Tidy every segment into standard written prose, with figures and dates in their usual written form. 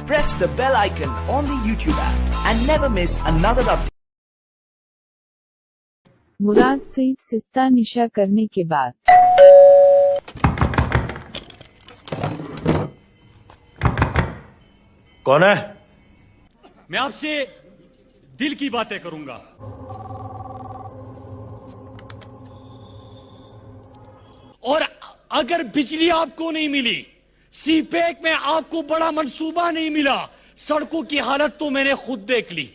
press the bell icon on the YouTube app and never miss another update. मुराद सईद सिस्ता निशा करने के बाद कौन है? मैं आपसे दिल की बातें करूंगा। और अगर बिजली आपको नहीं मिली, सीपैक में आपको बड़ा मंसूबा नहीं मिला, सड़कों की हालत तो मैंने खुद देख ली,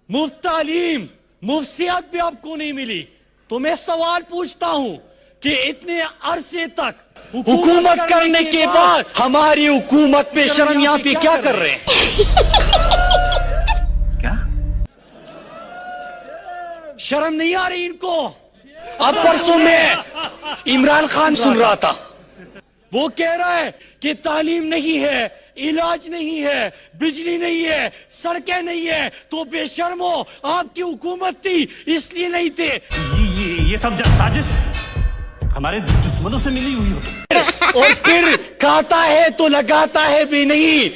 मुफ्त तालीम मुफ्त सेहत भी आपको नहीं मिली, तो मैं सवाल पूछता हूं कि इतने अरसे तक हुकूमत करने के बाद हमारी हुकूमत पे शर्म यहाँ पे क्या कर रहे हैं? क्या शर्म नहीं आ रही इनको? अब परसों में इमरान खान सुन रहा था, वो कह रहा है कि तालीम नहीं है, इलाज नहीं है, बिजली नहीं है, सड़कें नहीं है, तो बेशर्मो आपकी हुकूमत थी इसलिए नहीं थे। ये सब साजिश हमारे दुश्मनों से मिली हुई हो। और फिर खाता है तो लगाता है भी नहीं।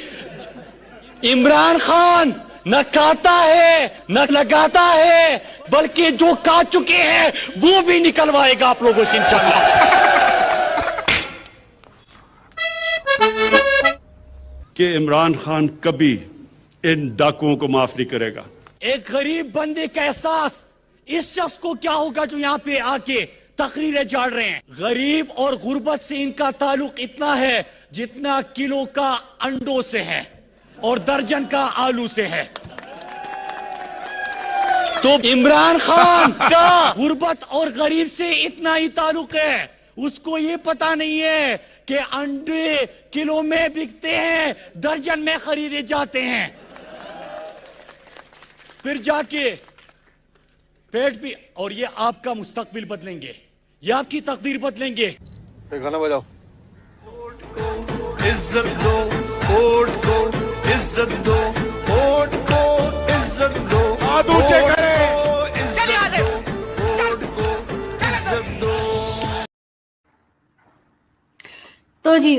इमरान खान न खाता है न लगाता है, बल्कि जो काट चुके हैं वो भी निकलवाएगा आप लोगों से इंशाअल्लाह। कि इमरान खान कभी इन डाकुओं को माफ नहीं करेगा। एक गरीब बंदे का एहसास इस शख्स को क्या होगा जो यहाँ पे आके तकरीरें झाड़ रहे हैं। गरीब और गुर्बत से इनका ताल्लुक इतना है जितना किलो का अंडों से है और दर्जन का आलू से है। तो इमरान खान का गुर्बत और गरीब से इतना ही ताल्लुक है, उसको ये पता नहीं है कि अंडे किलो में बिकते हैं, दर्जन में खरीदे जाते हैं। फिर जाके पेट भी, और ये आपका मुस्तकबिल बदलेंगे, ये आपकी तकदीर बदलेंगे। गाना बजाओ। इज्जत दो वोट को, इज्जत दो वोट को, इज्जत दो ऊंचे करे, इज्जत दो वोट को, इज्जत दो। तो जी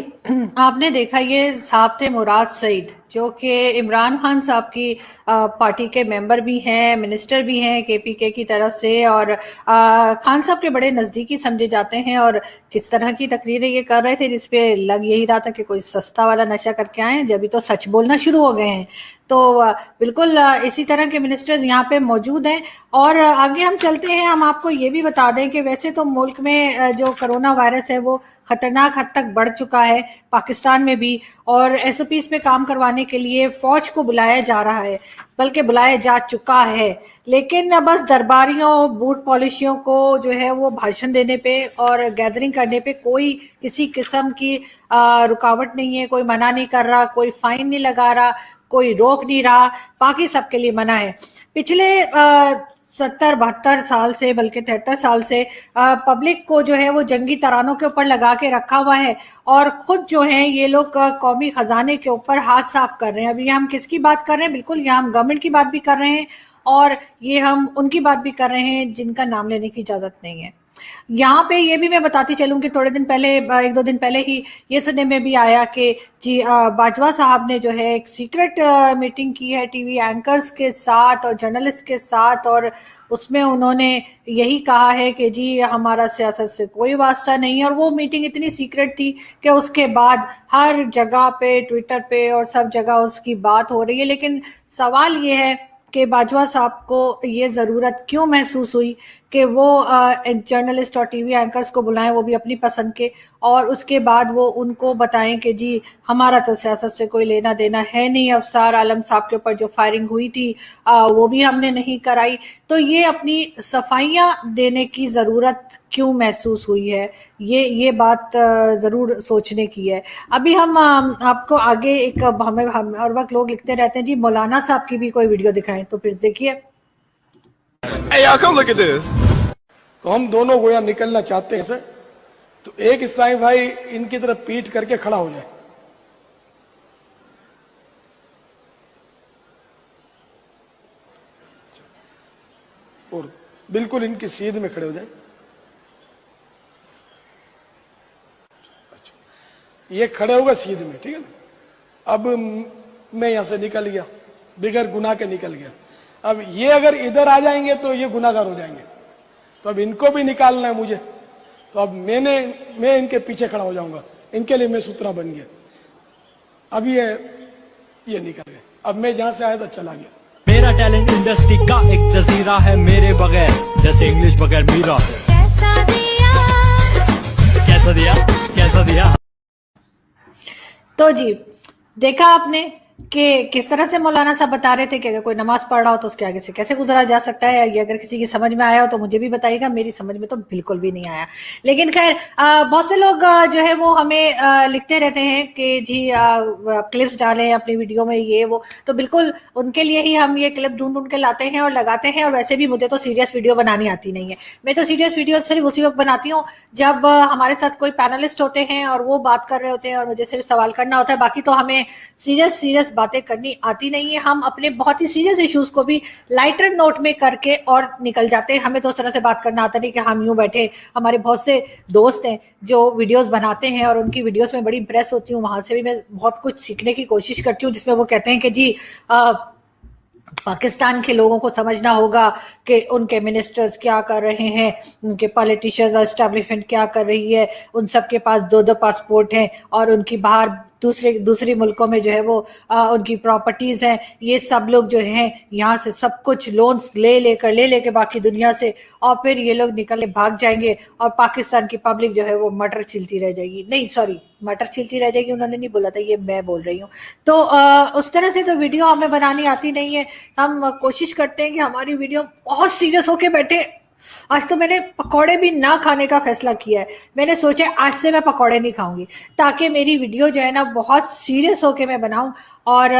आपने देखा ये साहब थे मुराद सईद, जो कि इमरान खान साहब की पार्टी के मेंबर भी हैं, मिनिस्टर भी हैं केपीके की तरफ से, और खान साहब के बड़े नज़दीकी समझे जाते हैं। और किस तरह की तकरीरें ये कर रहे थे जिसपे लग यही रहा था कि कोई सस्ता वाला नशा करके आए हैं, जब भी तो सच बोलना शुरू हो गए हैं। तो बिल्कुल इसी तरह के मिनिस्टर्स यहाँ पे मौजूद हैं। और आगे हम चलते हैं, हम आपको ये भी बता दें कि वैसे तो मुल्क में जो कोरोना वायरस है वो खतरनाक हद तक बढ़ चुका है, पाकिस्तान में भी, और एसओपीज पे काम करवाने के लिए फौज को बुलाया जा रहा है, बल्कि बुलाया जा चुका है। लेकिन बस दरबारियों, बूट पॉलिशियों को जो है वो भाषण देने पे और गैदरिंग करने पे कोई किसी किस्म की रुकावट नहीं है, कोई मना नहीं कर रहा, कोई फाइन नहीं लगा रहा, कोई रोक नहीं रहा, बाकी सबके लिए मना है। पिछले 70-72 साल से, बल्कि 73 साल से पब्लिक को जो है वो जंगी तरानों के ऊपर लगा के रखा हुआ है, और खुद जो है ये लोग कौमी खजाने के ऊपर हाथ साफ कर रहे हैं। अभी हम किसकी बात कर रहे हैं? बिल्कुल यहाँ हम गवर्नमेंट की बात भी कर रहे हैं, और ये हम उनकी बात भी कर रहे हैं जिनका नाम लेने की इजाजत नहीं है। यहाँ पे ये भी मैं बताती चलूं कि थोड़े दिन पहले, 1-2 दिन पहले ही ये सुनने में भी आया कि जी बाजवा साहब ने जो है एक सीक्रेट मीटिंग की है टीवी एंकर्स के साथ और जर्नलिस्ट के साथ, और उसमें उन्होंने यही कहा है कि जी हमारा सियासत से कोई वास्ता नहीं है। और वो मीटिंग इतनी सीक्रेट थी कि उसके बाद हर जगह पे, ट्विटर पे और सब जगह उसकी बात हो रही है। लेकिन सवाल ये है कि बाजवा साहब को ये ज़रूरत क्यों महसूस हुई कि वो जर्नलिस्ट और टीवी एंकर्स को बुलाएं, वो भी अपनी पसंद के, और उसके बाद वो उनको बताएं कि जी हमारा तो सियासत से कोई लेना देना है नहीं, अफसार आलम साहब के ऊपर जो फायरिंग हुई थी वो भी हमने नहीं कराई। तो ये अपनी सफाइयाँ देने की ज़रूरत क्यों महसूस हुई है, ये बात ज़रूर सोचने की है। अभी हम आपको आगे एक, हमें हर वक्त लोग लिखते रहते हैं जी मौलाना साहब की भी कोई वीडियो दिखाएं, तो फिर देखिए। Hey, y'all, come look at this. तो हम दोनों गोया निकलना चाहते हैं सर, तो एक इस्लामी भाई इनकी तरफ पीठ करके खड़ा हो जाए। और बिल्कुल इनकी सीध में खड़े हो जाए। ये खड़े होगा सीध में, ठीक है ना? अब मैं यहाँ से निकल गया, बिगैर गुनाह के निकल गया। अब ये अगर इधर आ जाएंगे तो ये गुनाहगार हो जाएंगे, तो अब इनको भी निकालना है मुझे। तो अब मैं इनके पीछे खड़ा हो जाऊंगा, इनके लिए मैं सूत्रा बन गया। अब ये निकल गए, अब मैं जहां से आया था चला गया। मेरा टैलेंट इंडस्ट्री का एक जजीरा है, मेरे बगैर जैसे इंग्लिश बगैर मीरा। कैसा दिया। तो जी देखा आपने कि किस तरह से मौलाना साहब बता रहे थे कि अगर कोई नमाज पढ़ रहा हो तो उसके आगे से कैसे गुजरा जा सकता है। ये अगर किसी की समझ में आया हो तो मुझे भी बताइएगा, मेरी समझ में तो बिल्कुल भी नहीं आया। लेकिन खैर बहुत से लोग जो है वो हमें लिखते रहते हैं कि जी क्लिप्स डालें अपनी वीडियो में ये वो, तो बिल्कुल उनके लिए ही हम ये क्लिप ढूंढ के लाते हैं और लगाते हैं। और वैसे भी मुझे तो सीरियस वीडियो बनानी आती नहीं है, मैं तो सीरियस वीडियो सिर्फ उसी वक्त बनाती हूँ जब हमारे साथ कोई पैनलिस्ट होते हैं और वो बात कर रहे होते हैं और मुझे सिर्फ सवाल करना होता है। बाकी तो हमें सीरियस बातें करनी आती नहीं है। हम अपने बहुत ही सीरियस इश्यूज को भी लाइटर नोट में करके और निकल जाते हैं। हमें तो उस तरह से बात करना आता नहीं कि हम यूं बैठे। हमारे बहुत से दोस्त हैं जो वीडियोस बनाते हैं और उनकी वीडियोस में बड़ी इंप्रेस होती हूँ, वहां से भी मैं बहुत कुछ सीखने की कोशिश करती हूँ, जिसमें वो कहते हैं कि जी पाकिस्तान के लोगों को समझना होगा कि उनके मिनिस्टर्स क्या कर रहे हैं, उनके पॉलिटिशियंस एस्टैब्लिशमेंट क्या कर रही है, उन सब के पास 2-2 पासपोर्ट हैं और उनकी बाहर दूसरी मुल्कों में जो है वो उनकी प्रॉपर्टीज हैं। ये सब लोग जो हैं यहाँ से सब कुछ लोन्स ले लेके बाकी दुनिया से, और फिर ये लोग निकल के भाग जाएंगे और पाकिस्तान की पब्लिक जो है वो मटर छिलती रह जाएगी। नहीं सॉरी, मटर छिलती रह जाएगी उन्होंने नहीं बोला था, ये मैं बोल रही हूँ। तो उस तरह से तो वीडियो हमें बनानी आती नहीं है। हम कोशिश करते हैं कि हमारी वीडियो बहुत सीरियस होके बैठे। आज तो मैंने पकौड़े भी ना खाने का फैसला किया है। मैंने सोचा आज से मैं पकौड़े नहीं खाऊंगी ताकि मेरी वीडियो जो है ना बहुत सीरियस होके मैं बनाऊं और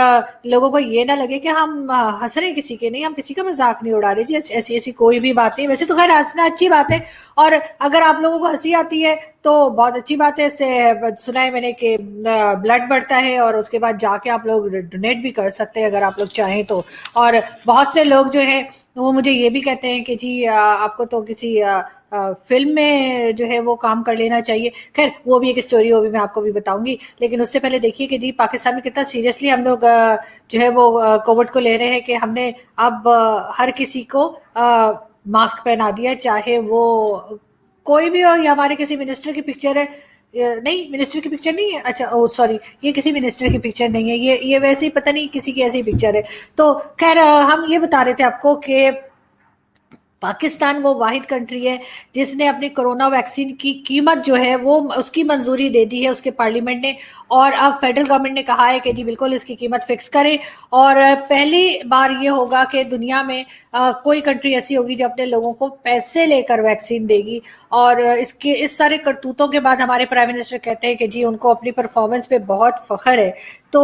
लोगों को ये ना लगे कि हम हंस रहे किसी के। नहीं, हम किसी का मजाक नहीं उड़ा रहे जी, ऐसी कोई भी बात नहीं। वैसे तो खैर हंसना अच्छी बात है और अगर आप लोगों को हंसी आती है तो बहुत अच्छी बात है। इससे सुना है मैंने कि ब्लड बढ़ता है और उसके बाद जाके आप लोग डोनेट भी कर सकते हैं अगर आप लोग चाहें तो। और बहुत से लोग जो है वो मुझे ये भी कहते हैं कि जी आपको तो किसी फिल्म में जो है वो काम कर लेना चाहिए। खैर वो भी एक स्टोरी, वो भी मैं आपको भी बताऊंगी। लेकिन उससे पहले देखिए कि जी पाकिस्तान में कितना सीरियसली हम लोग जो है वो कोविड को ले रहे हैं कि हमने अब हर किसी को मास्क पहना दिया, चाहे वो कोई भी हो या हमारे किसी मिनिस्टर की पिक्चर है। नहीं, मिनिस्टर की पिक्चर नहीं है, अच्छा ओ सॉरी, ये किसी मिनिस्टर की पिक्चर नहीं है, ये वैसे ही पता नहीं किसी की ऐसी पिक्चर है। तो खैर हम ये बता रहे थे आपको कि पाकिस्तान वो वाहिद कंट्री है जिसने अपनी कोरोना वैक्सीन की कीमत जो है वो उसकी मंजूरी दे दी है उसके पार्लियामेंट ने। और अब फेडरल गवर्नमेंट ने कहा है कि जी बिल्कुल इसकी कीमत फिक्स करें। और पहली बार ये होगा कि दुनिया में कोई कंट्री ऐसी होगी जो अपने लोगों को पैसे लेकर वैक्सीन देगी। और इस सारे करतूतों के बाद हमारे प्राइम मिनिस्टर कहते हैं कि जी उनको अपनी परफॉर्मेंस पे बहुत फख्र है। तो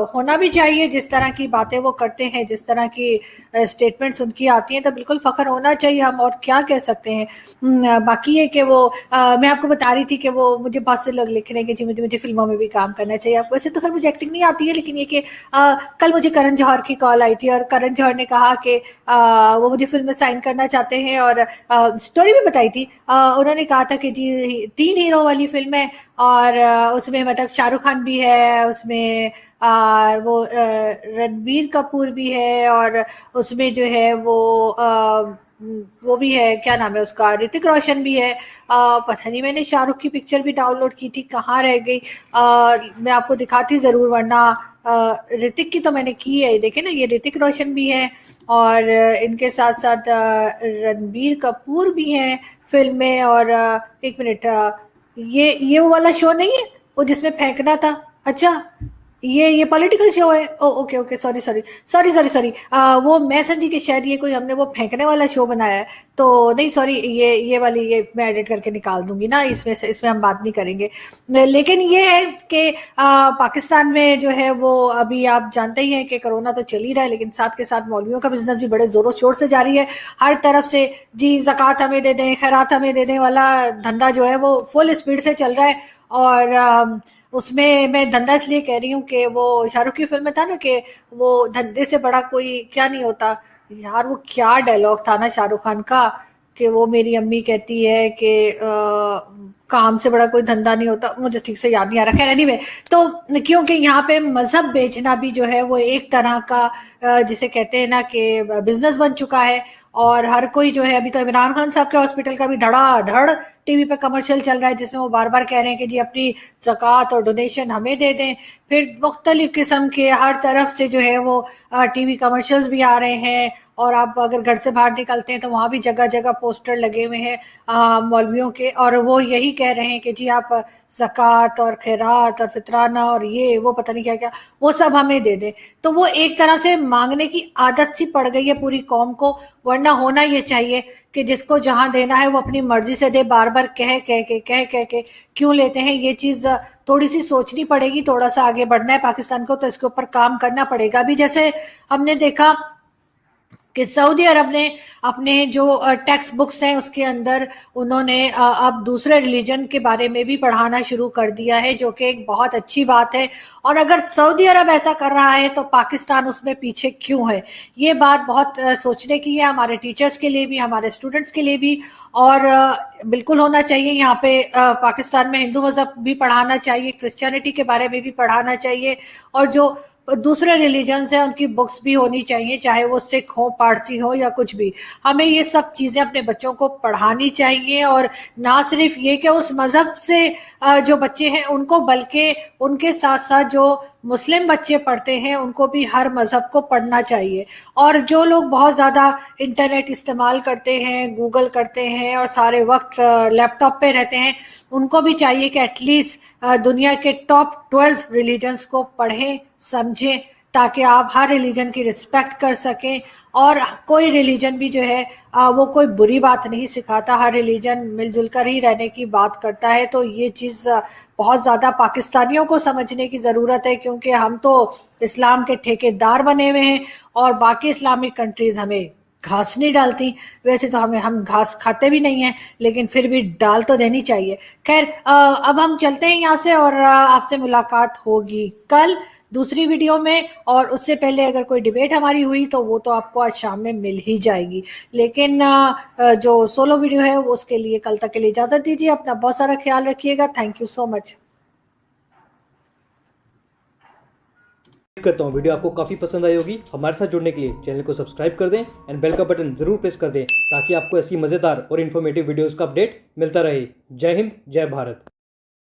होना भी चाहिए, जिस तरह की बातें वो करते हैं, जिस तरह की स्टेटमेंट्स उनकी आती हैं, तो बिल्कुल फख्र होना चाहिए। हम और क्या कह सकते हैं। बाकी है कि वो मैं आपको बता रही थी कि वो मुझे बहुत से लोग लिख रहे हैं कि जी मुझे फिल्मों में भी काम करना चाहिए। आपको वैसे तो खैर मुझे एक्टिंग नहीं आती है, लेकिन ये कि कल मुझे करण जौहर की कॉल आई थी और करण जौहर ने कहा कि वो मुझे फिल्म में साइन करना चाहते हैं। और स्टोरी भी बताई थी, उन्होंने कहा था कि जी 3 हीरो वाली फिल्म है और उसमें मतलब शाहरुख खान भी है, उसमें वो रणबीर कपूर भी है और उसमें जो है वो भी है, क्या नाम है उसका, ऋतिक रोशन भी है। पता नहीं मैंने शाहरुख की पिक्चर भी डाउनलोड की थी, कहाँ रह गई। मैं आपको दिखाती जरूर, वरना ऋतिक की तो मैंने की है। देखे ना, ये ऋतिक रोशन भी है और इनके साथ साथ रणबीर कपूर भी हैं फिल्म में। और एक मिनट, ये वो वाला शो नहीं है वो जिसमें फेंकना था? अच्छा ये पॉलिटिकल शो है। ओके सॉरी वो मैं समझी कि शायद ये कोई हमने वो फेंकने वाला शो बनाया है। तो नहीं सॉरी, ये वाली ये मैं एडिट करके निकाल दूंगी ना, इसमें हम बात नहीं करेंगे। लेकिन ये है कि पाकिस्तान में जो है वो अभी आप जानते ही हैं कि कोरोना तो चल ही रहा है, लेकिन साथ के साथ मौलवियों का बिजनेस भी बड़े जोरों शोर से जारी है। हर तरफ से जी ज़कात हमें दे दें, खैरात हमें दे दें वाला धंधा जो है वो फुल स्पीड से चल रहा है। और उसमें मैं धंधा इसलिए कह रही हूँ कि वो शाहरुख की फिल्म में था ना कि वो धंधे से बड़ा कोई क्या नहीं होता। यार वो क्या डायलॉग था ना शाहरुख खान का कि वो मेरी अम्मी कहती है कि काम से बड़ा कोई धंधा नहीं होता, मुझे ठीक से याद नहीं आ रहा, खैर एनीवे। तो क्योंकि यहाँ पे मजहब बेचना भी जो है वो एक तरह का जिसे कहते हैं ना कि बिजनेस बन चुका है, और हर कोई जो है, अभी तो इमरान खान साहब के हॉस्पिटल का भी धड़ाधड़ टीवी पे कमर्शियल चल रहा है जिसमें वो बार बार कह रहे हैं कि जी अपनी ज़कात और डोनेशन हमें दे दें। फिर मुख्तलिफ किस्म के हर तरफ से जो है वो टीवी कमर्शियल्स भी आ रहे हैं, और आप अगर घर से बाहर निकलते हैं तो वहाँ भी जगह जगह पोस्टर लगे हुए हैं मौलवियों के, और वो यही कह रहे हैं कि जी आप ज़कात और खैरात और फितराना और ये वो पता नहीं क्या क्या वो सब हमें दे दें। तो वो एक तरह से मांगने की आदत सी पड़ गई है पूरी कौम को, वरना होना ये चाहिए कि जिसको जहां देना है वो अपनी मर्जी से दे। बार बार कह के क्यों लेते हैं, ये चीज थोड़ी सी सोचनी पड़ेगी। थोड़ा सा आगे बढ़ना है पाकिस्तान को तो इसके ऊपर काम करना पड़ेगा। अभी जैसे हमने देखा कि सऊदी अरब ने अपने जो टेक्स्ट बुक्स हैं उसके अंदर उन्होंने अब दूसरे रिलीजन के बारे में भी पढ़ाना शुरू कर दिया है, जो कि एक बहुत अच्छी बात है। और अगर सऊदी अरब ऐसा कर रहा है तो पाकिस्तान उसमें पीछे क्यों है, ये बात बहुत सोचने की है, हमारे टीचर्स के लिए भी, हमारे स्टूडेंट्स के लिए भी। और बिल्कुल होना चाहिए यहाँ पे पाकिस्तान में हिंदू मजहब भी पढ़ाना चाहिए, क्रिश्चियनिटी के बारे में भी पढ़ाना चाहिए, और जो दूसरे रिलीजन्स हैं उनकी बुक्स भी होनी चाहिए, चाहे वो सिख हो, पारसी हो या कुछ भी। हमें ये सब चीजें अपने बच्चों को पढ़ानी चाहिए, और ना सिर्फ ये कि उस मजहब से जो बच्चे हैं उनको, बल्कि उनके साथ साथ जो मुस्लिम बच्चे पढ़ते हैं उनको भी हर मजहब को पढ़ना चाहिए। और जो लोग बहुत ज़्यादा इंटरनेट इस्तेमाल करते हैं, गूगल करते हैं और सारे वक्त लैपटॉप पे रहते हैं, उनको भी चाहिए कि एटलीस्ट दुनिया के टॉप 12 रिलीजन्स को पढ़ें, समझें, ताकि आप हर रिलीजन की रिस्पेक्ट कर सकें। और कोई रिलीजन भी जो है वो कोई बुरी बात नहीं सिखाता, हर रिलीजन मिलजुल कर ही रहने की बात करता है। तो ये चीज़ बहुत ज़्यादा पाकिस्तानियों को समझने की ज़रूरत है, क्योंकि हम तो इस्लाम के ठेकेदार बने हुए हैं और बाकी इस्लामिक कंट्रीज़ हमें घास नहीं डालती। वैसे तो हम घास खाते भी नहीं हैं, लेकिन फिर भी डाल तो देनी चाहिए। खैर अब हम चलते हैं यहाँ से, और आपसे मुलाकात होगी कल दूसरी वीडियो में। और उससे पहले अगर कोई डिबेट हमारी हुई तो वो तो आपको आज शाम में मिल ही जाएगी, लेकिन जो सोलो वीडियो है वो उसके लिए कल तक के लिए इजाज़त दीजिए। अपना बहुत सारा ख्याल रखिएगा। Thank you so much. करता हूँ वीडियो आपको काफ़ी पसंद आई होगी। हमारे साथ जुड़ने के लिए चैनल को सब्सक्राइब कर दें एंड बेल का बटन जरूर प्रेस कर दें, ताकि आपको ऐसी मज़ेदार और इन्फॉर्मेटिव वीडियोस का अपडेट मिलता रहे। जय हिंद, जय भारत।